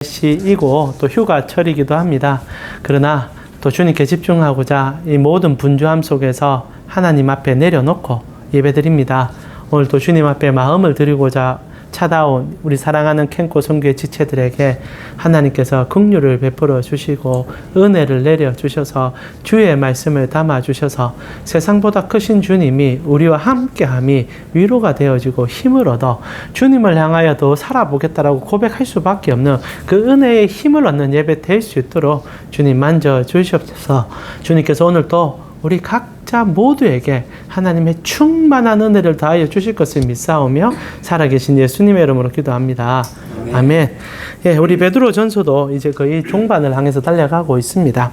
시이고 또 휴가철이기도 합니다. 그러나 또 주님께 집중하고자 이 모든 분주함 속에서 하나님 앞에 내려놓고 예배드립니다. 오늘 또 주님 앞에 마음을 드리고자 찾아온 우리 사랑하는 캔코 선교회 지체들에게 하나님께서 긍휼을 베풀어 주시고 은혜를 내려 주셔서 주의 말씀을 담아 주셔서 세상보다 크신 주님이 우리와 함께함이 위로가 되어지고 힘을 얻어 주님을 향하여 더 살아보겠다라고 고백할 수밖에 없는 그 은혜의 힘을 얻는 예배 될 수 있도록 주님 만져 주시옵소서. 주님께서 오늘 또 우리 각자 모두에게 하나님의 충만한 은혜를 다하여 주실 것을 믿사오며 살아계신 예수님의 이름으로 기도합니다. 아멘. 예, 우리 베드로 전서도 이제 거의 종반을 향해서 달려가고 있습니다.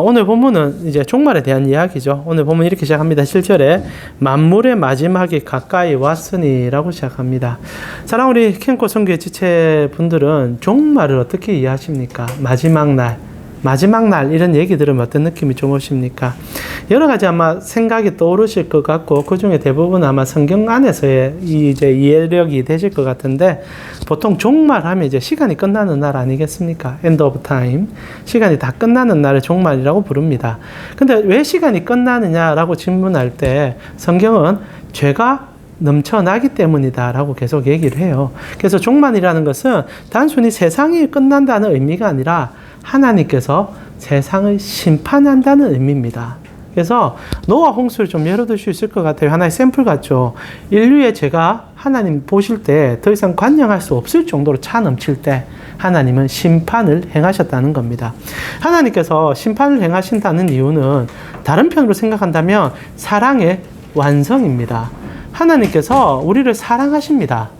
오늘 본문은 이제 종말에 대한 이야기죠. 오늘 본문 이렇게 시작합니다. 7절에 만물의 마지막이 가까이 왔으니라고 시작합니다. 사랑 우리 캔코 선교회 지체분들은 종말을 어떻게 이해하십니까? 마지막 날 이런 얘기 들으면 어떤 느낌이 좀 오십니까? 여러 가지 아마 생각이 떠오르실 것 같고 그 중에 대부분 아마 성경 안에서의 이제 이해력이 되실 것 같은데 보통 종말하면 이제 시간이 끝나는 날 아니겠습니까? End of time. 시간이 다 끝나는 날을 종말이라고 부릅니다. 근데 왜 시간이 끝나느냐라고 질문할 때 성경은 죄가 넘쳐나기 때문이다라고 계속 얘기를 해요. 그래서 종말이라는 것은 단순히 세상이 끝난다는 의미가 아니라 하나님께서 세상을 심판한다는 의미입니다. 그래서 노아 홍수를 좀 열어둘 수 있을 것 같아요. 하나의 샘플 같죠. 인류의 죄가 하나님 보실 때 더 이상 관영할 수 없을 정도로 차 넘칠 때 하나님은 심판을 행하셨다는 겁니다. 하나님께서 심판을 행하신다는 이유는 다른 편으로 생각한다면 사랑의 완성입니다. 하나님께서 우리를 사랑하십니다.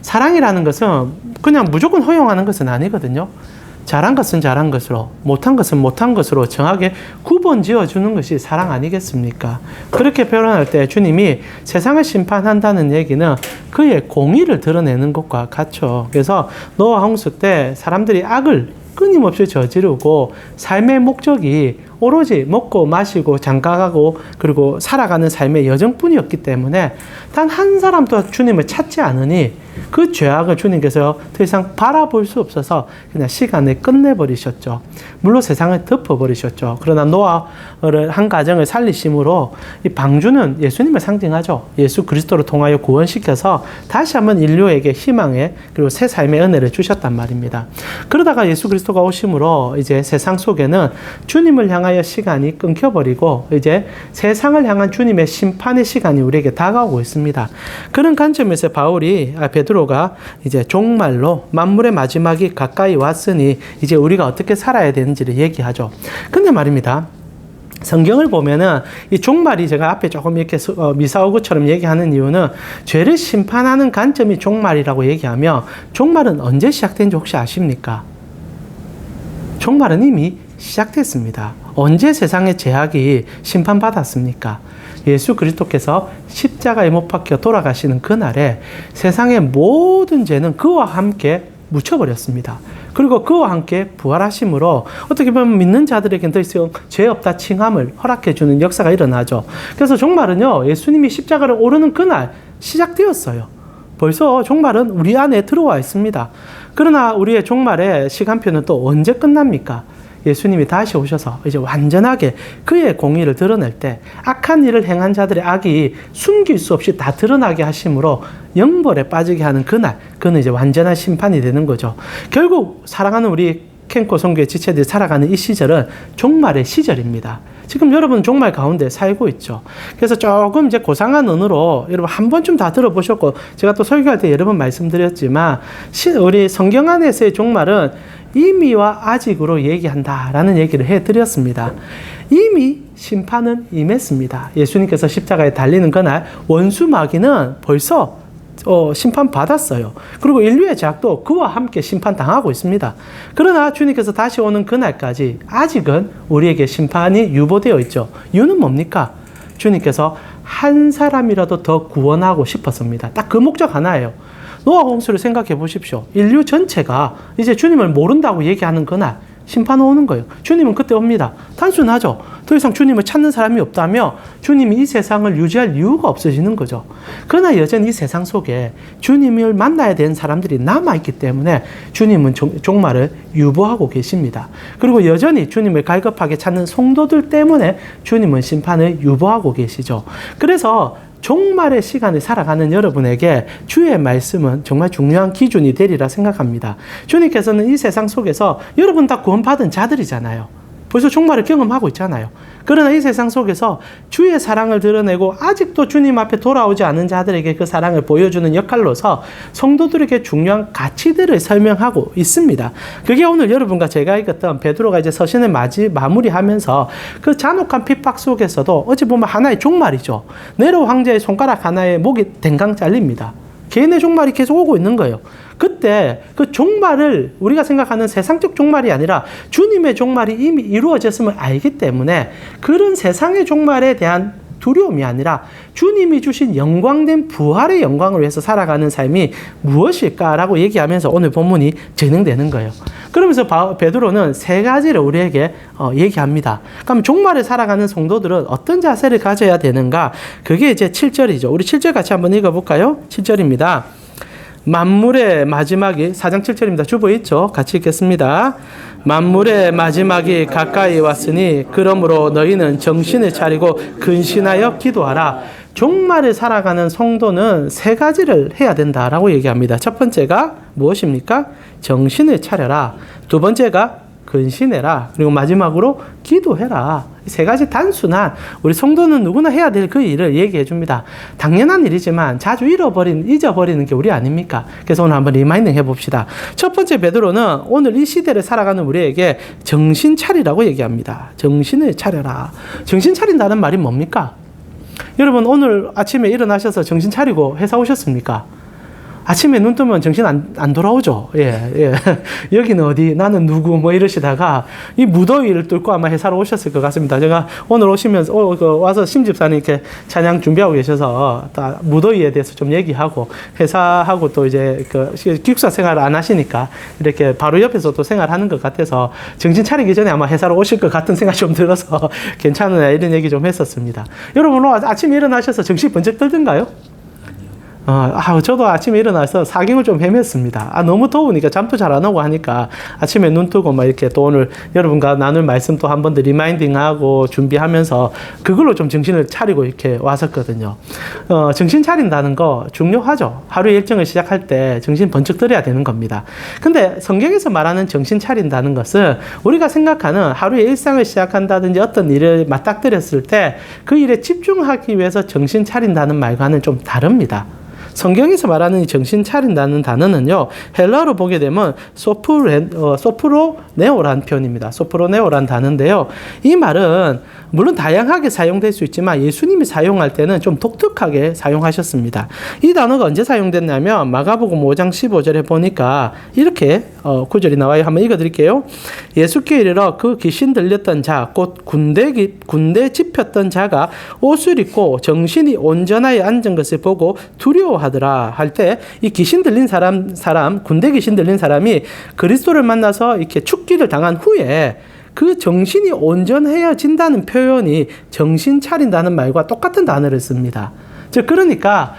사랑이라는 것은 그냥 무조건 허용하는 것은 아니거든요. 잘한 것은 잘한 것으로, 못한 것은 못한 것으로 정하게 구분 지어주는 것이 사랑 아니겠습니까? 그렇게 표현할 때 주님이 세상을 심판한다는 얘기는 그의 공의를 드러내는 것과 같죠. 그래서 노아 홍수 때 사람들이 악을 끊임없이 저지르고 삶의 목적이 오로지 먹고 마시고 장가가고 그리고 살아가는 삶의 여정뿐이었기 때문에 단 한 사람도 주님을 찾지 않으니 그 죄악을 주님께서 더 이상 바라볼 수 없어서 그냥 시간에 끝내버리셨죠. 물론 세상을 덮어버리셨죠. 그러나 노아를 한 가정을 살리심으로 이 방주는 예수님을 상징하죠. 예수 그리스도를 통하여 구원시켜서 다시 한번 인류에게 희망의 그리고 새 삶의 은혜를 주셨단 말입니다. 그러다가 예수 그리스도가 오심으로 이제 세상 속에는 주님을 향하여 시간이 끊겨버리고 이제 세상을 향한 주님의 심판의 시간이 우리에게 다가오고 있습니다. 그런 관점에서 베드로가 이제 종말로 만물의 마지막이 가까이 왔으니 이제 우리가 어떻게 살아야 되는지를 얘기하죠. 근데 말입니다. 성경을 보면은 이 종말이 제가 앞에 조금 이렇게 미사오그처럼 얘기하는 이유는 죄를 심판하는 관점이 종말이라고 얘기하며 종말은 언제 시작된지 혹시 아십니까? 종말은 이미 시작됐습니다. 언제 세상의 죄악이 심판받았습니까? 예수 그리스도께서 십자가에 못 박혀 돌아가시는 그날에 세상의 모든 죄는 그와 함께 묻혀버렸습니다. 그리고 그와 함께 부활하심으로 어떻게 보면 믿는 자들에게는 더 이상 죄 없다 칭함을 허락해주는 역사가 일어나죠. 그래서 종말은요, 예수님이 십자가를 오르는 그날 시작되었어요. 벌써 종말은 우리 안에 들어와 있습니다. 그러나 우리의 종말의 시간표는 또 언제 끝납니까? 예수님이 다시 오셔서 이제 완전하게 그의 공의를 드러낼 때 악한 일을 행한 자들의 악이 숨길 수 없이 다 드러나게 하심으로 영벌에 빠지게 하는 그날, 그는 이제 완전한 심판이 되는 거죠. 결국 사랑하는 우리 캔코 선교회 지체들이 살아가는 이 시절은 종말의 시절입니다. 지금 여러분 종말 가운데 살고 있죠. 그래서 조금 이제 고상한 언어로 여러분 한 번쯤 다 들어보셨고 제가 또 설교할 때 여러 번 말씀드렸지만 우리 성경 안에서의 종말은 이미와 아직으로 얘기한다라는 얘기를 해드렸습니다. 이미 심판은 임했습니다. 예수님께서 십자가에 달리는 그날 원수 마귀는 벌써 심판받았어요. 그리고 인류의 죄악도 그와 함께 심판당하고 있습니다. 그러나 주님께서 다시 오는 그날까지 아직은 우리에게 심판이 유보되어 있죠. 이유는 뭡니까? 주님께서 한 사람이라도 더 구원하고 싶었습니다. 딱 그 목적 하나예요. 노아 홍수를 생각해 보십시오. 인류 전체가 이제 주님을 모른다고 얘기하는 그날, 심판 오는 거예요. 주님은 그때 옵니다. 단순하죠. 더 이상 주님을 찾는 사람이 없다며 주님이 이 세상을 유지할 이유가 없어지는 거죠. 그러나 여전히 이 세상 속에 주님을 만나야 되는 사람들이 남아있기 때문에 주님은 종말을 유보하고 계십니다. 그리고 여전히 주님을 갈급하게 찾는 성도들 때문에 주님은 심판을 유보하고 계시죠. 그래서 종말의 시간을 살아가는 여러분에게 주의 말씀은 정말 중요한 기준이 되리라 생각합니다. 주님께서는 이 세상 속에서 여러분 다 구원받은 자들이잖아요. 벌써 종말을 경험하고 있잖아요. 그러나 이 세상 속에서 주의 사랑을 드러내고 아직도 주님 앞에 돌아오지 않은 자들에게 그 사랑을 보여주는 역할로서 성도들에게 중요한 가치들을 설명하고 있습니다. 그게 오늘 여러분과 제가 읽었던 베드로가 이제 서신을 마무리하면서 그 잔혹한 핍박 속에서도 어찌 보면 하나의 종말이죠. 네로 황제의 손가락 하나에 목이 댕강 잘립니다. 개인의 종말이 계속 오고 있는 거예요. 그때 그 종말을 우리가 생각하는 세상적 종말이 아니라 주님의 종말이 이미 이루어졌음을 알기 때문에 그런 세상의 종말에 대한 두려움이 아니라 주님이 주신 영광된 부활의 영광을 위해서 살아가는 삶이 무엇일까라고 얘기하면서 오늘 본문이 진행되는 거예요. 그러면서 베드로는 세 가지를 우리에게 얘기합니다. 그럼 종말에 살아가는 성도들은 어떤 자세를 가져야 되는가? 그게 이제 7절이죠. 우리 7절 같이 한번 읽어볼까요? 7절입니다. 만물의 마지막이 4장 7절입니다. 주보에 있죠. 같이 읽겠습니다. 만물의 마지막이 가까이 왔으니 그러므로 너희는 정신을 차리고 근신하여 기도하라. 종말을 살아가는 성도는 세 가지를 해야 된다라고 얘기합니다. 첫 번째가 무엇입니까? 정신을 차려라. 두 번째가 근신해라. 그리고 마지막으로 기도해라. 이 세 가지 단순한 우리 성도는 누구나 해야 될 그 일을 얘기해 줍니다. 당연한 일이지만 자주 잊어버리는 게 우리 아닙니까? 그래서 오늘 한번 리마인딩 해봅시다. 첫 번째 베드로는 오늘 이 시대를 살아가는 우리에게 정신 차리라고 얘기합니다. 정신을 차려라. 정신 차린다는 말이 뭡니까? 여러분 오늘 아침에 일어나셔서 정신 차리고 회사 오셨습니까? 아침에 눈 뜨면 정신 안 돌아오죠. 예. 여기는 어디, 나는 누구, 뭐 이러시다가 이 무더위를 뚫고 아마 회사로 오셨을 것 같습니다. 제가 오늘 오시면서, 와서 심집사님 이렇게 찬양 준비하고 계셔서 다 무더위에 대해서 좀 얘기하고 회사하고 또 이제 그 기숙사 생활을 안 하시니까 이렇게 바로 옆에서 또 생활하는 것 같아서 정신 차리기 전에 아마 회사로 오실 것 같은 생각이 좀 들어서 괜찮으냐 이런 얘기 좀 했었습니다. 여러분 오늘 아침에 일어나셔서 정신 번쩍 들던가요? 저도 아침에 일어나서 사경을 좀 헤맸습니다. 너무 더우니까 잠도 잘 안 오고 하니까 아침에 눈 뜨고 막 이렇게 또 오늘 여러분과 나눌 말씀 또 한 번 더 리마인딩하고 준비하면서 그걸로 좀 정신을 차리고 이렇게 왔었거든요. 정신 차린다는 거 중요하죠. 하루 일정을 시작할 때 정신 번쩍 들어야 되는 겁니다. 근데 성경에서 말하는 정신 차린다는 것은 우리가 생각하는 하루의 일상을 시작한다든지 어떤 일을 맞닥뜨렸을 때 그 일에 집중하기 위해서 정신 차린다는 말과는 좀 다릅니다. 성경에서 말하는 이 정신 차린다는 단어는요, 헬라어로 보게 되면 소프로네오란 표현입니다. 소프로네오란 단어인데요. 이 말은 물론 다양하게 사용될 수 있지만 예수님이 사용할 때는 좀 독특하게 사용하셨습니다. 이 단어가 언제 사용됐냐면 마가복음 5장 15절에 보니까 이렇게 구절이 나와요. 한번 읽어드릴게요. 예수께 이르러 그 귀신 들렸던 자, 곧 군대 집혔던 자가 옷을 입고 정신이 온전하여 앉은 것을 보고 두려워하더라 할 때 이 귀신 들린 사람, 군대 귀신 들린 사람이 그리스도를 만나서 이렇게 죽기를 당한 후에 그 정신이 온전해진다는 표현이 정신 차린다는 말과 똑같은 단어를 씁니다. 즉 그러니까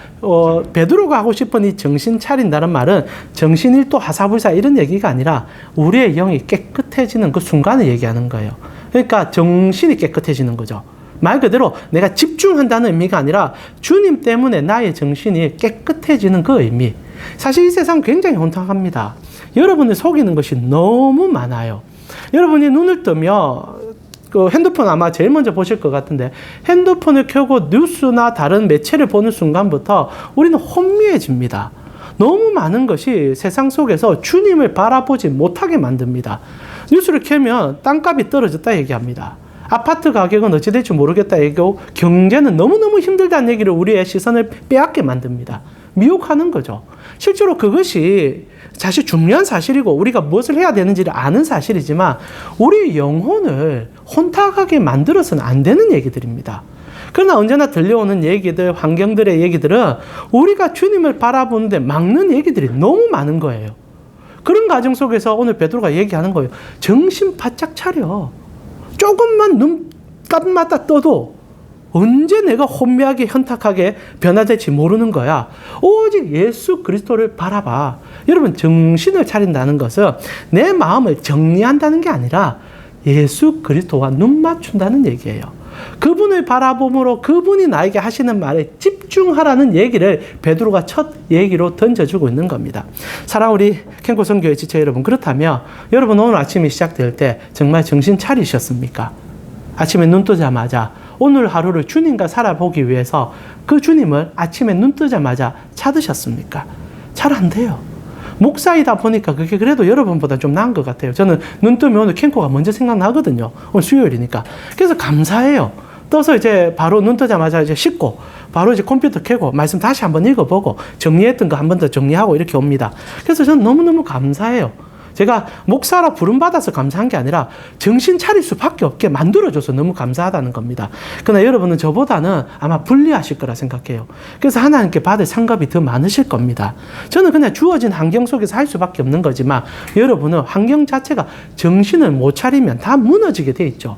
베드로가 하고 싶은 이 정신 차린다는 말은 정신일도 하사불사 이런 얘기가 아니라 우리의 영이 깨끗해지는 그 순간을 얘기하는 거예요. 그러니까 정신이 깨끗해지는 거죠. 말 그대로 내가 집중한다는 의미가 아니라 주님 때문에 나의 정신이 깨끗해지는 그 의미. 사실 이 세상 굉장히 혼탁합니다. 여러분을 속이는 것이 너무 많아요. 여러분이 눈을 뜨면 그 핸드폰 아마 제일 먼저 보실 것 같은데 핸드폰을 켜고 뉴스나 다른 매체를 보는 순간부터 우리는 혼미해집니다. 너무 많은 것이 세상 속에서 주님을 바라보지 못하게 만듭니다. 뉴스를 켜면 땅값이 떨어졌다 얘기합니다. 아파트 가격은 어찌 될지 모르겠다 얘기하고 경제는 너무너무 힘들다는 얘기를 우리의 시선을 빼앗게 만듭니다. 미혹하는 거죠. 실제로 그것이 사실 중요한 사실이고 우리가 무엇을 해야 되는지를 아는 사실이지만 우리 영혼을 혼탁하게 만들어서는 안 되는 얘기들입니다. 그러나 언제나 들려오는 얘기들, 환경들의 얘기들은 우리가 주님을 바라보는데 막는 얘기들이 너무 많은 거예요. 그런 과정 속에서 오늘 베드로가 얘기하는 거예요. 정신 바짝 차려. 조금만 눈 깜맞다 떠도 언제 내가 혼미하게 현탁하게 변화될지 모르는 거야. 오직 예수 그리스도를 바라봐. 여러분, 정신을 차린다는 것은 내 마음을 정리한다는 게 아니라 예수 그리스도와 눈 맞춘다는 얘기예요. 그분을 바라봄으로 그분이 나에게 하시는 말에 집중하라는 얘기를 베드로가 첫 얘기로 던져주고 있는 겁니다. 사랑 우리 캔코 선교회 지체 여러분, 그렇다면 여러분 오늘 아침이 시작될 때 정말 정신 차리셨습니까? 아침에 눈 뜨자마자 오늘 하루를 주님과 살아보기 위해서 그 주님을 아침에 눈 뜨자마자 찾으셨습니까? 잘 안 돼요. 목사이다 보니까 그게 그래도 여러분보다 좀 나은 것 같아요. 저는 눈 뜨면 오늘 캔코가 먼저 생각나거든요. 오늘 수요일이니까. 그래서 감사해요. 떠서 이제 바로 눈 뜨자마자 이제 씻고 바로 이제 컴퓨터 켜고 말씀 다시 한번 읽어보고 정리했던 거 한 번 더 정리하고 이렇게 옵니다. 그래서 저는 너무너무 감사해요. 제가 목사라 부름받아서 감사한 게 아니라 정신 차릴 수밖에 없게 만들어줘서 너무 감사하다는 겁니다. 그러나 여러분은 저보다는 아마 불리하실 거라 생각해요. 그래서 하나님께 받을 상급이 더 많으실 겁니다. 저는 그냥 주어진 환경 속에서 할 수밖에 없는 거지만 여러분은 환경 자체가 정신을 못 차리면 다 무너지게 돼 있죠.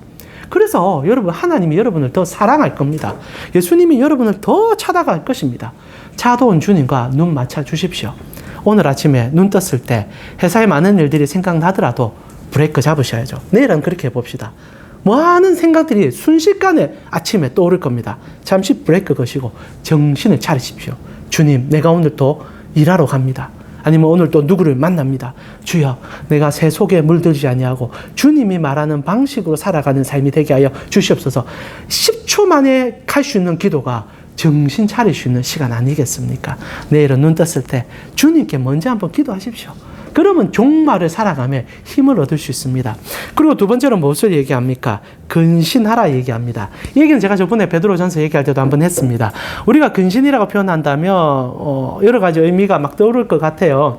그래서 여러분, 하나님이 여러분을 더 사랑할 겁니다. 예수님이 여러분을 더 찾아갈 것입니다. 차도온 주님과 눈 맞춰 주십시오. 오늘 아침에 눈 떴을 때 회사에 많은 일들이 생각나더라도 브레이크 잡으셔야죠. 내일은 그렇게 해봅시다. 많은 생각들이 순식간에 아침에 떠오를 겁니다. 잠시 브레이크 거시고 정신을 차리십시오. 주님, 내가 오늘 또 일하러 갑니다. 아니면 오늘 또 누구를 만납니다. 주여, 내가 새 속에 물들지 아니하고 주님이 말하는 방식으로 살아가는 삶이 되게 하여 주시옵소서. 10초 만에 할 수 있는 기도가 정신 차릴 수 있는 시간 아니겠습니까? 내일은 눈 떴을 때 주님께 먼저 한번 기도하십시오. 그러면 종말을 살아가며 힘을 얻을 수 있습니다. 그리고 두 번째로 무엇을 얘기합니까? 근신하라 얘기합니다. 이 얘기는 제가 저번에 베드로전서 얘기할 때도 한번 했습니다. 우리가 근신이라고 표현한다면 여러 가지 의미가 막 떠오를 것 같아요.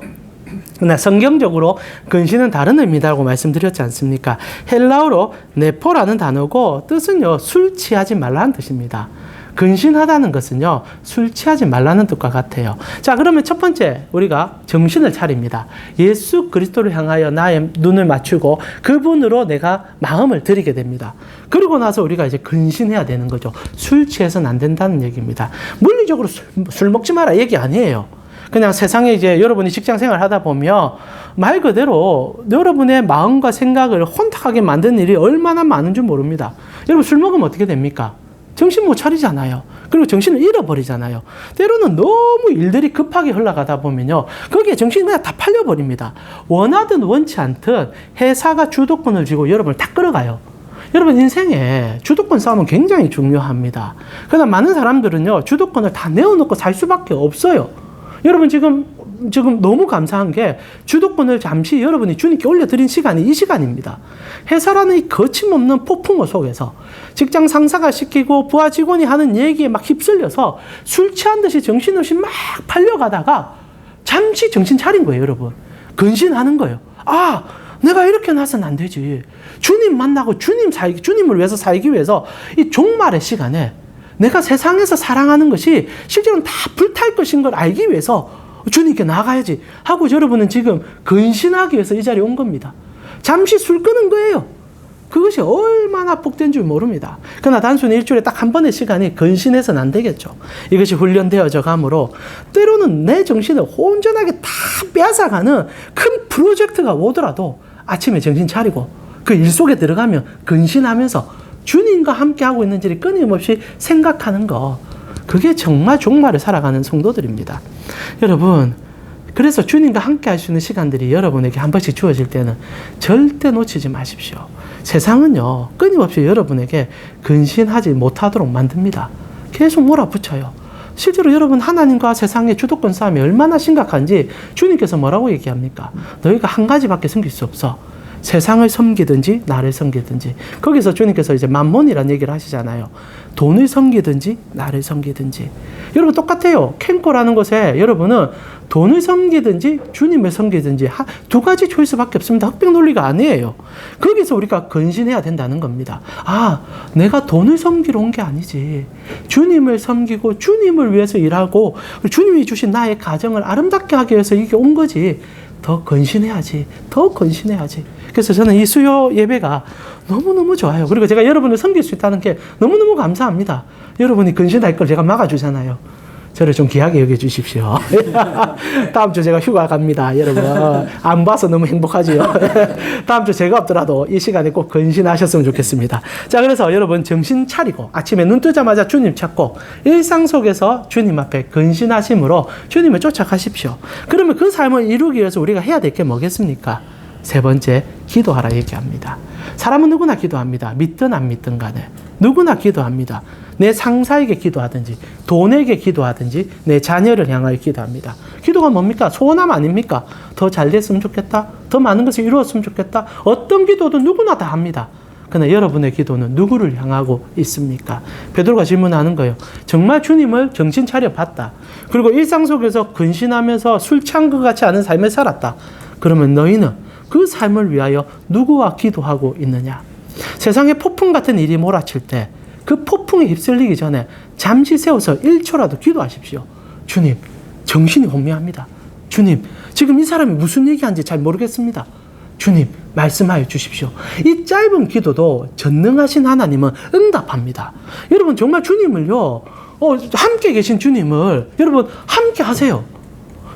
그러나 성경적으로 근신은 다른 의미다라고 말씀드렸지 않습니까? 헬라어로 네포라는 단어고 뜻은요, 술 취하지 말라는 뜻입니다. 근신하다는 것은요, 술 취하지 말라는 뜻과 같아요. 자, 그러면 첫 번째 우리가 정신을 차립니다. 예수 그리스도를 향하여 나의 눈을 맞추고 그분으로 내가 마음을 들이게 됩니다. 그러고 나서 우리가 이제 근신해야 되는 거죠. 술 취해서는 안 된다는 얘기입니다. 물리적으로 술 먹지 마라 얘기 아니에요. 그냥 세상에 이제 여러분이 직장 생활 하다 보면 말 그대로 여러분의 마음과 생각을 혼탁하게 만드는 일이 얼마나 많은 줄 모릅니다. 여러분, 술 먹으면 어떻게 됩니까? 정신 못 차리잖아요. 그리고 정신을 잃어버리잖아요. 때로는 너무 일들이 급하게 흘러가다 보면요, 거기에 정신이 그냥 다 팔려버립니다. 원하든 원치 않든 회사가 주도권을 쥐고 여러분을 다 끌어가요. 여러분, 인생에 주도권 싸움은 굉장히 중요합니다. 그러나 많은 사람들은요, 주도권을 다 내어놓고 살 수밖에 없어요. 여러분, 지금 너무 감사한 게 주도권을 잠시 여러분이 주님께 올려드린 시간이 이 시간입니다. 회사라는 이 거침없는 폭풍우 속에서 직장 상사가 시키고 부하 직원이 하는 얘기에 막 휩쓸려서 술 취한 듯이 정신없이 막 팔려가다가 잠시 정신 차린 거예요, 여러분. 근신하는 거예요. 아, 내가 이렇게 나서는 안 되지. 주님 만나고 주님을 위해서 살기 위해서 이 종말의 시간에 내가 세상에서 사랑하는 것이 실제로는 다 불탈 것인 걸 알기 위해서 주님께 나가야지 하고 여러분은 지금 근신하기 위해서 이 자리에 온 겁니다. 잠시 술 끄는 거예요. 그것이 얼마나 복된 줄 모릅니다. 그러나 단순히 일주일에 딱 한 번의 시간이 근신해서는 안 되겠죠. 이것이 훈련되어져 가므로 때로는 내 정신을 온전하게 다 빼앗아가는 큰 프로젝트가 오더라도 아침에 정신 차리고 그 일 속에 들어가면 근신하면서 주님과 함께 하고 있는지를 끊임없이 생각하는 거, 그게 정말 종말을 살아가는 성도들입니다. 여러분, 그래서 주님과 함께 할 수 있는 시간들이 여러분에게 한 번씩 주어질 때는 절대 놓치지 마십시오. 세상은요, 끊임없이 여러분에게 근신하지 못하도록 만듭니다. 계속 몰아붙여요. 실제로 여러분, 하나님과 세상의 주도권 싸움이 얼마나 심각한지 주님께서 뭐라고 얘기합니까? 너희가 한 가지밖에 섬길 수 없어. 세상을 섬기든지 나를 섬기든지. 거기서 주님께서 이제 만몬이라는 얘기를 하시잖아요. 돈을 섬기든지 나를 섬기든지. 여러분, 똑같아요. 캔코라는 것에 여러분은 돈을 섬기든지 주님을 섬기든지 두 가지 초이스밖에 없습니다. 흑백 논리가 아니에요. 거기서 우리가 근신해야 된다는 겁니다. 아, 내가 돈을 섬기러 온 게 아니지. 주님을 섬기고 주님을 위해서 일하고 주님이 주신 나의 가정을 아름답게 하기 위해서 이게 온 거지. 더 건신해야지. 더 건신해야지. 그래서 저는 이 수요 예배가 너무너무 좋아요. 그리고 제가 여러분을 섬길 수 있다는 게 너무너무 감사합니다. 여러분이 건신할 걸 제가 막아주잖아요. 저를 좀 귀하게 여겨주십시오. 다음 주 제가 휴가 갑니다. 여러분 안 봐서 너무 행복하지요. 다음 주 제가 없더라도 이 시간에 꼭 건신하셨으면 좋겠습니다. 자, 그래서 여러분 정신 차리고 아침에 눈 뜨자마자 주님 찾고 일상 속에서 주님 앞에 건신하심으로 주님을 쫓아가십시오. 그러면 그 삶을 이루기 위해서 우리가 해야 될 게 뭐겠습니까? 세 번째, 기도하라 얘기합니다. 사람은 누구나 기도합니다. 믿든 안 믿든 간에 누구나 기도합니다. 내 상사에게 기도하든지 돈에게 기도하든지 내 자녀를 향하여 기도합니다. 기도가 뭡니까? 소원함 아닙니까? 더 잘 됐으면 좋겠다. 더 많은 것을 이루었으면 좋겠다. 어떤 기도든 누구나 다 합니다. 그러나 여러분의 기도는 누구를 향하고 있습니까? 베드로가 질문하는 거예요. 정말 주님을 정신 차려 봤다. 그리고 일상 속에서 근신하면서 술 취한 것 같지 않은 삶을 살았다. 그러면 너희는 그 삶을 위하여 누구와 기도하고 있느냐? 세상에 폭풍 같은 일이 몰아칠 때 그 폭풍에 휩쓸리기 전에 잠시 세워서 1초라도 기도하십시오. 주님, 정신이 혼미합니다. 주님, 지금 이 사람이 무슨 얘기하는지 잘 모르겠습니다. 주님, 말씀하여 주십시오. 이 짧은 기도도 전능하신 하나님은 응답합니다. 여러분 정말 주님을요, 함께 계신 주님을 여러분 함께 하세요.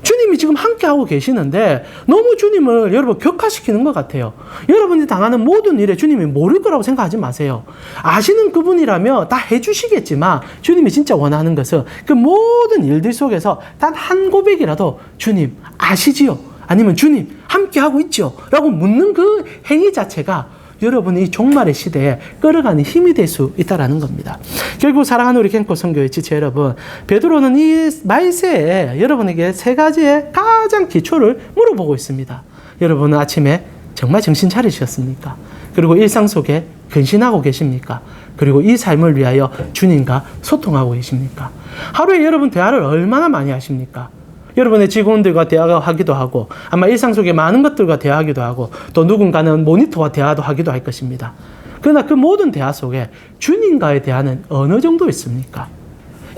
주님이 지금 함께하고 계시는데 너무 주님을 여러분 격화시키는 것 같아요. 여러분이 당하는 모든 일에 주님이 모를 거라고 생각하지 마세요. 아시는 그분이라면 다 해주시겠지만 주님이 진짜 원하는 것은 그 모든 일들 속에서 단 한 고백이라도 주님 아시지요? 아니면 주님 함께하고 있지요? 라고 묻는 그 행위 자체가 여러분이 이 종말의 시대에 끌어가는 힘이 될 수 있다는 겁니다. 결국 사랑하는 우리 캠프 선교회 지체 여러분, 베드로는 이 말세에 여러분에게 세 가지의 가장 기초를 물어보고 있습니다. 여러분은 아침에 정말 정신 차리셨습니까? 그리고 일상 속에 근신하고 계십니까? 그리고 이 삶을 위하여 주님과 소통하고 계십니까? 하루에 여러분 대화를 얼마나 많이 하십니까? 여러분의 직원들과 대화하기도 하고 아마 일상 속에 많은 것들과 대화하기도 하고 또 누군가는 모니터와 대화도 하기도 할 것입니다. 그러나 그 모든 대화 속에 주님과의 대화는 어느 정도 있습니까?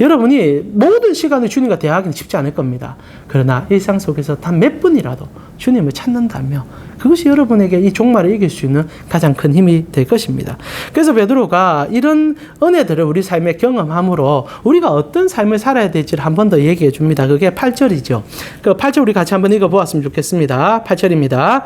여러분이 모든 시간을 주님과 대화하기는 쉽지 않을 겁니다. 그러나 일상 속에서 단 몇 분이라도 주님을 찾는다면 그것이 여러분에게 이 종말을 이길 수 있는 가장 큰 힘이 될 것입니다. 그래서 베드로가 이런 은혜들을 우리 삶에 경험함으로 우리가 어떤 삶을 살아야 될지를 한 번 더 얘기해 줍니다. 그게 8절이죠. 그 8절 우리 같이 한번 읽어보았으면 좋겠습니다. 8절입니다.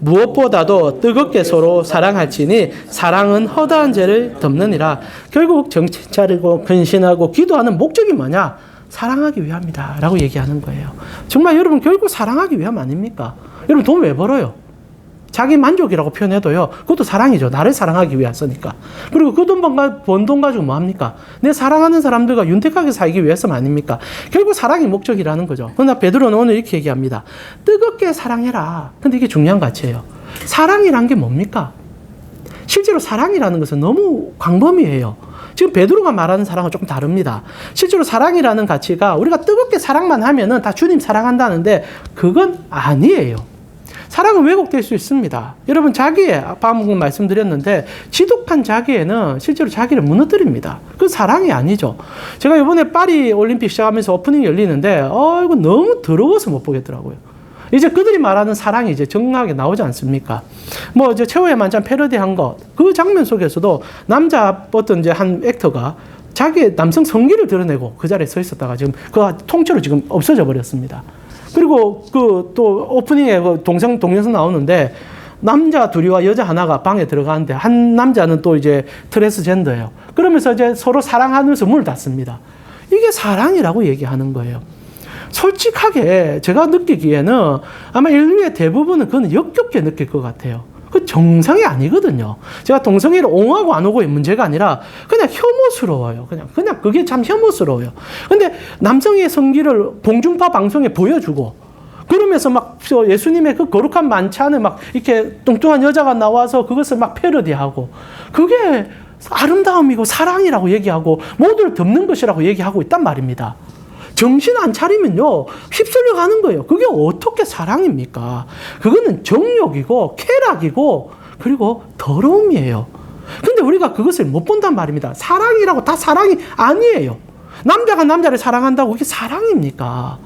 무엇보다도 뜨겁게 서로 사랑할지니 사랑은 허다한 죄를 덮느니라. 결국 정신 차리고 근신하고 기도하는 목적이 뭐냐? 사랑하기 위함이다 라고 얘기하는 거예요. 정말 여러분 결국 사랑하기 위함 아닙니까? 여러분 돈 왜 벌어요? 자기 만족이라고 표현해도요, 그것도 사랑이죠. 나를 사랑하기 위해서니까. 그리고 그 번 돈 가지고 뭐 합니까? 내 사랑하는 사람들과 윤택하게 살기 위해서 아닙니까? 결국 사랑이 목적이라는 거죠. 그러나 베드로는 오늘 이렇게 얘기합니다. 뜨겁게 사랑해라. 근데 이게 중요한 가치예요. 사랑이란 게 뭡니까? 실제로 사랑이라는 것은 너무 광범위해요. 지금 베드로가 말하는 사랑은 조금 다릅니다. 실제로 사랑이라는 가치가 우리가 뜨겁게 사랑만 하면은 다 주님 사랑한다는데 그건 아니에요. 사랑은 왜곡될 수 있습니다. 여러분 자기애, 방금 말씀드렸는데 지독한 자기애는 실제로 자기를 무너뜨립니다. 그건 사랑이 아니죠. 제가 이번에 파리 올림픽 시작하면서 오프닝 열리는데 이거 너무 더러워서 못 보겠더라고요. 이제 그들이 말하는 사랑이 이제 정확하게 나오지 않습니까? 뭐 이제 최후의 만찬 패러디한 것, 그 장면 속에서도 남자 어떤 이제 한 액터가 자기의 남성 성기를 드러내고 그 자리에 서 있었다가 지금 그 통째로 지금 없어져 버렸습니다. 그리고 그 또 오프닝에 그 동영상 나오는데 남자 둘이와 여자 하나가 방에 들어가는데 한 남자는 또 이제 트랜스젠더예요. 그러면서 이제 서로 사랑하면서 문을 닫습니다. 이게 사랑이라고 얘기하는 거예요. 솔직하게 제가 느끼기에는 아마 인류의 대부분은 그건 역겹게 느낄 것 같아요. 그 정상이 아니거든요. 제가 동성애를 옹호하고 안 오고의 문제가 아니라 그냥 혐오스러워요. 그냥 그게 참 혐오스러워요. 근데 남성의 성기를 봉중파 방송에 보여주고 그러면서 막 예수님의 그 거룩한 만찬에 막 이렇게 뚱뚱한 여자가 나와서 그것을 막 패러디하고 그게 아름다움이고 사랑이라고 얘기하고 모두를 덮는 것이라고 얘기하고 있단 말입니다. 정신 안 차리면요, 휩쓸려 가는 거예요. 그게 어떻게 사랑입니까? 그거는 정욕이고, 쾌락이고, 그리고 더러움이에요. 근데 우리가 그것을 못 본단 말입니다. 사랑이라고 다 사랑이 아니에요. 남자가 남자를 사랑한다고 그게 사랑입니까?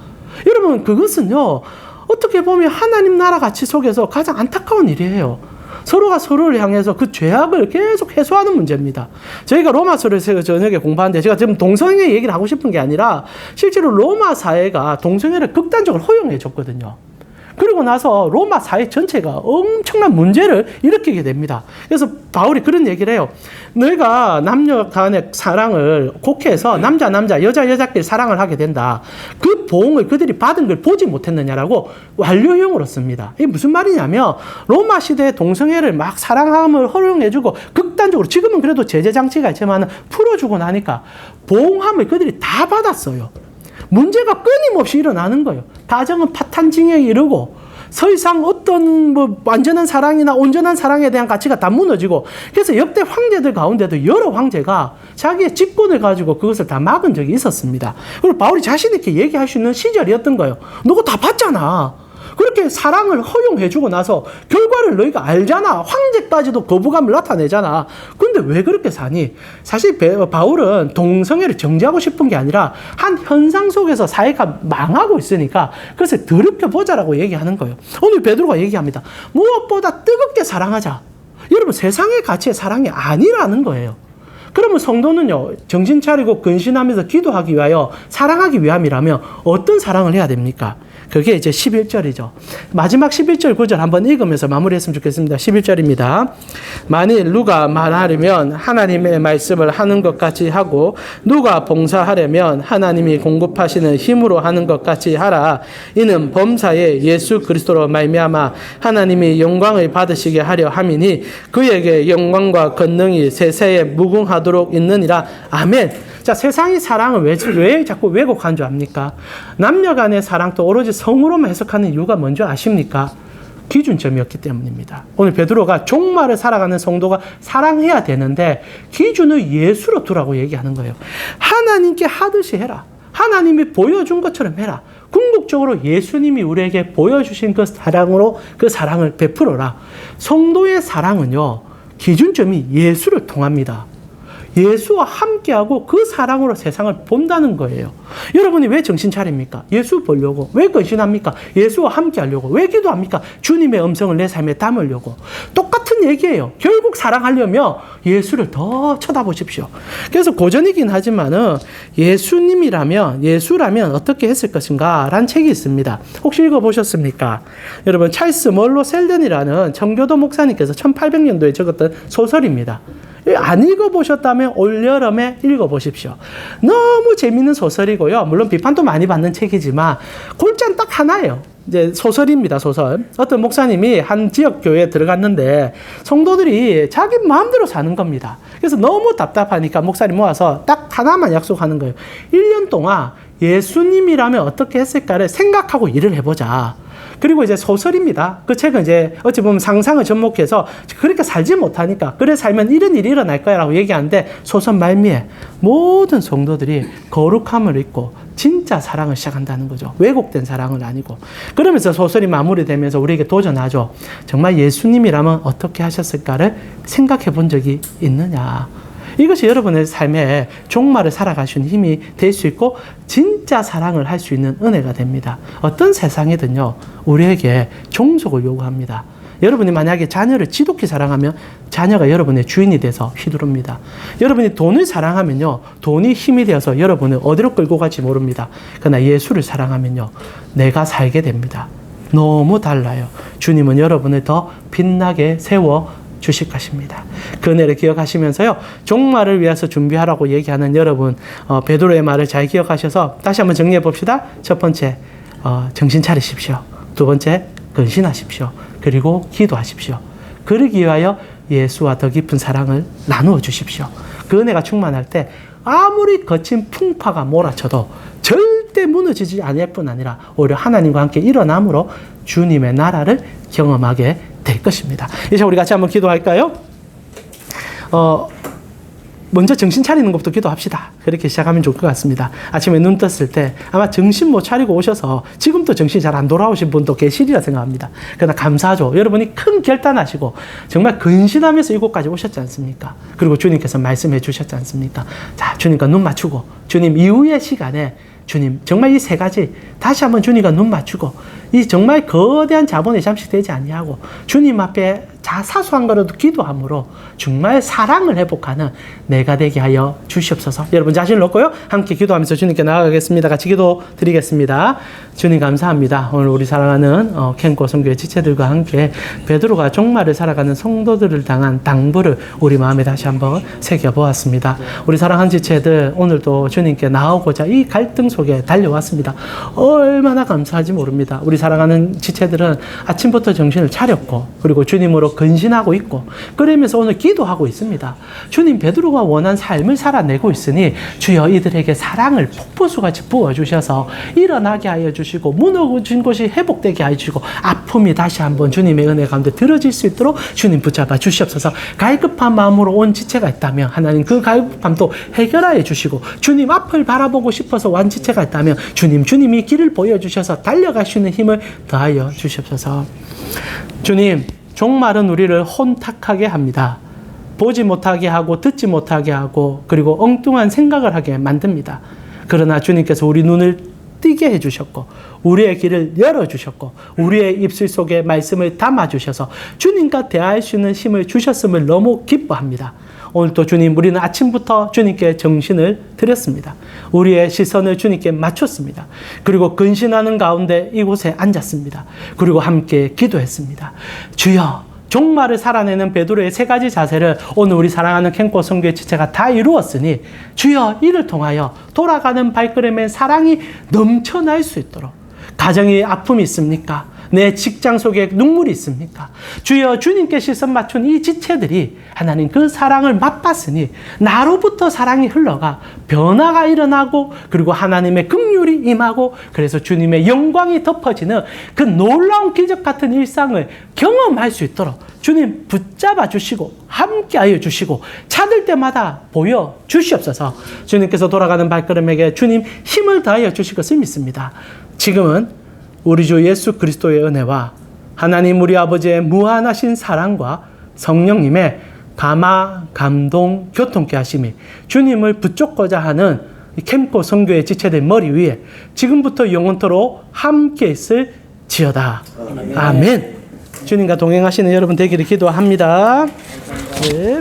여러분, 그것은요, 어떻게 보면 하나님 나라 가치 속에서 가장 안타까운 일이에요. 서로가 서로를 향해서 그 죄악을 계속 해소하는 문제입니다. 저희가 로마서를 저녁에 공부하는데 제가 지금 동성애 얘기를 하고 싶은 게 아니라 실제로 로마 사회가 동성애를 극단적으로 허용해 줬거든요. 그리고 나서 로마 사회 전체가 엄청난 문제를 일으키게 됩니다. 그래서 바울이 그런 얘기를 해요. 너희가 남녀 간의 사랑을 곡해서 남자 여자끼리 사랑을 하게 된다. 그 보응을 그들이 받은 걸 보지 못했느냐라고 완료형으로 씁니다. 이게 무슨 말이냐면 로마 시대의 동성애를 막 사랑함을 허용해주고 극단적으로 지금은 그래도 제재 장치가 있지만 풀어주고 나니까 보응함을 그들이 다 받았어요. 문제가 끊임없이 일어나는 거예요. 가정은 파탄증에 이르고 더 이상 어떤 완전한 사랑이나 온전한 사랑에 대한 가치가 다 무너지고 그래서 역대 황제들 가운데도 여러 황제가 자기의 집권을 가지고 그것을 다 막은 적이 있었습니다. 그리고 바울이 자신 있게 얘기할 수 있는 시절이었던 거예요. 너가 다 봤잖아. 그렇게 사랑을 허용해주고 나서 결과를 너희가 알잖아. 황제까지도 거부감을 나타내잖아. 근데 왜 그렇게 사니? 사실 바울은 동성애를 정죄하고 싶은 게 아니라 한 현상 속에서 사회가 망하고 있으니까 그것을 더럽게 보자라고 얘기하는 거예요. 오늘 베드로가 얘기합니다. 무엇보다 뜨겁게 사랑하자. 여러분 세상의 가치의 사랑이 아니라는 거예요. 그러면 성도는요, 정신 차리고 근신하면서 기도하기 위하여 사랑하기 위함이라면 어떤 사랑을 해야 됩니까? 그게 이제 11절이죠. 마지막 11절 구절 한번 읽으면서 마무리했으면 좋겠습니다. 11절입니다. 만일 누가 말하려면 하나님의 말씀을 하는 것 같이 하고 누가 봉사하려면 하나님이 공급하시는 힘으로 하는 것 같이 하라. 이는 범사에 예수 그리스도로 말미암아 하나님이 영광을 받으시게 하려 함이니 그에게 영광과 권능이 세세에 무궁하도록 있느니라. 아멘. 자, 세상이 사랑을 왜 자꾸 왜곡한 줄 압니까? 남녀 간의 사랑도 오로지 성으로만 해석하는 이유가 뭔지 아십니까? 기준점이었기 때문입니다. 오늘 베드로가 종말을 살아가는 성도가 사랑해야 되는데 기준을 예수로 두라고 얘기하는 거예요. 하나님께 하듯이 해라. 하나님이 보여준 것처럼 해라. 궁극적으로 예수님이 우리에게 보여주신 그 사랑으로 그 사랑을 베풀어라. 성도의 사랑은요, 기준점이 예수를 통합니다. 예수와 함께하고 그 사랑으로 세상을 본다는 거예요. 여러분이 왜 정신 차립니까? 예수 보려고. 왜 근신합니까? 예수와 함께하려고. 왜 기도합니까? 주님의 음성을 내 삶에 담으려고. 똑같은 얘기예요. 결국 사랑하려면 예수를 더 쳐다보십시오. 그래서 고전이긴 하지만은 예수라면 어떻게 했을 것인가? 라는 책이 있습니다. 혹시 읽어보셨습니까? 여러분, 찰스 멀로 셀든이라는 청교도 목사님께서 1800년도에 적었던 소설입니다. 안 읽어보셨다면 올여름에 읽어보십시오. 너무 재밌는 소설이고요. 물론 비판도 많이 받는 책이지만 골자는 딱 하나예요. 이제 소설입니다, 소설. 어떤 목사님이 한 지역 교회에 들어갔는데 성도들이 자기 마음대로 사는 겁니다. 그래서 너무 답답하니까 목사님 모아서 딱 하나만 약속하는 거예요. 1년 동안 예수님이라면 어떻게 했을까를 생각하고 일을 해보자. 그리고 이제 소설입니다. 그 책은 이제 어찌 보면 상상을 접목해서 그렇게 살지 못하니까 그래 살면 이런 일이 일어날 거야 라고 얘기하는데 소설 말미에 모든 성도들이 거룩함을 잊고 진짜 사랑을 시작한다는 거죠. 왜곡된 사랑은 아니고. 그러면서 소설이 마무리되면서 우리에게 도전하죠. 정말 예수님이라면 어떻게 하셨을까를 생각해 본 적이 있느냐. 이것이 여러분의 삶에 종말을 살아갈 수 있는 힘이 될 수 있고 진짜 사랑을 할 수 있는 은혜가 됩니다. 어떤 세상이든요, 우리에게 종속을 요구합니다. 여러분이 만약에 자녀를 지독히 사랑하면 자녀가 여러분의 주인이 돼서 휘두릅니다. 여러분이 돈을 사랑하면요, 돈이 힘이 되어서 여러분을 어디로 끌고 갈지 모릅니다. 그러나 예수를 사랑하면요, 내가 살게 됩니다. 너무 달라요. 주님은 여러분을 더 빛나게 세워 주실 것입니다. 그 은혜를 기억하시면서요, 종말을 위해서 준비하라고 얘기하는 여러분, 베드로의 말을 잘 기억하셔서 다시 한번 정리해 봅시다. 첫 번째, 정신 차리십시오. 두 번째, 근신하십시오. 그리고 기도하십시오. 그러기 위하여 예수와 더 깊은 사랑을 나누어 주십시오. 그 은혜가 충만할 때 아무리 거친 풍파가 몰아쳐도 절대 무너지지 않을 뿐 아니라 오히려 하나님과 함께 일어남으로 주님의 나라를 경험하게 될 것입니다. 이제 우리 같이 한번 기도할까요? 먼저 정신 차리는 것부터 기도합시다. 그렇게 시작하면 좋을 것 같습니다. 아침에 눈 떴을 때 아마 정신 못 차리고 오셔서 지금도 정신이 잘 안 돌아오신 분도 계시리라 생각합니다. 그러나 감사하죠. 여러분이 큰 결단하시고 정말 근신하면서 이곳까지 오셨지 않습니까? 그리고 주님께서 말씀해 주셨지 않습니까? 자, 주님과 눈 맞추고 주님 이후의 시간에 주님, 정말 이 세 가지 다시 한번 주님과 눈 맞추고 이 정말 거대한 자본이 잠식되지 아니하고 주님 앞에 사소한 거라도 기도함으로 정말 사랑을 회복하는 내가 되게 하여 주시옵소서. 여러분 자신을 놓고요, 함께 기도하면서 주님께 나아가겠습니다. 같이 기도 드리겠습니다. 주님 감사합니다. 오늘 우리 사랑하는 캔고 선교회 지체들과 함께 베드로가 종말을 살아가는 성도들을 당한 당부를 우리 마음에 다시 한번 새겨보았습니다. 우리 사랑하는 지체들, 오늘도 주님께 나오고자 이 갈등 속에 달려왔습니다. 얼마나 감사한지 모릅니다. 우리 사랑하는 지체들은 아침부터 정신을 차렸고, 그리고 주님으로 근신하고 있고, 그러면서 오늘 기도하고 있습니다. 주님, 베드로가 원한 삶을 살아내고 있으니 주여 이들에게 사랑을 폭포수같이 부어주셔서 일어나게 하여 주시고, 무너진 곳이 회복되게 하여 주시고, 아픔이 다시 한번 주님의 은혜 가운데 들어질 수 있도록 주님 붙잡아 주시옵소서. 갈급한 마음으로 온 지체가 있다면 하나님 그 갈급함도 해결하여 주시고, 주님 앞을 바라보고 싶어서 완 지체가 있다면 주님이 길을 보여주셔서 달려갈 수 있는 힘을 더하여 주시옵소서. 주님, 종말은 우리를 혼탁하게 합니다. 보지 못하게 하고 듣지 못하게 하고, 그리고 엉뚱한 생각을 하게 만듭니다. 그러나 주님께서 우리 눈을 띄게 해주셨고, 우리의 길을 열어주셨고, 우리의 입술 속에 말씀을 담아주셔서 주님과 대화할 수 있는 힘을 주셨음을 너무 기뻐합니다. 오늘도 주님, 우리는 아침부터 주님께 정신을 드렸습니다. 우리의 시선을 주님께 맞췄습니다. 그리고 근신하는 가운데 이곳에 앉았습니다. 그리고 함께 기도했습니다. 주여, 종말을 살아내는 베드로의 세 가지 자세를 오늘 우리 사랑하는 캔고 선교회 지체가 다 이루었으니 주여, 이를 통하여 돌아가는 발걸음에 사랑이 넘쳐날 수 있도록, 가정에 아픔이 있습니까? 내 직장 속에 눈물이 있습니까? 주여, 주님께 시선 맞춘 이 지체들이 하나님 그 사랑을 맛봤으니 나로부터 사랑이 흘러가 변화가 일어나고, 그리고 하나님의 긍휼이 임하고, 그래서 주님의 영광이 덮어지는 그 놀라운 기적 같은 일상을 경험할 수 있도록 주님 붙잡아 주시고 함께하여 주시고 찾을 때마다 보여 주시옵소서. 주님께서 돌아가는 발걸음에게 주님 힘을 더하여 주실 것을 믿습니다. 지금은 우리 주 예수 그리스도의 은혜와 하나님 우리 아버지의 무한하신 사랑과 성령님의 감화, 감동, 교통케 하심이 주님을 붙잡고자 하는 캠코 선교의 지체들 머리 위에 지금부터 영원토록 함께 있을 지어다. 아멘. 주님과 동행하시는 여러분 되기를 기도합니다. 네.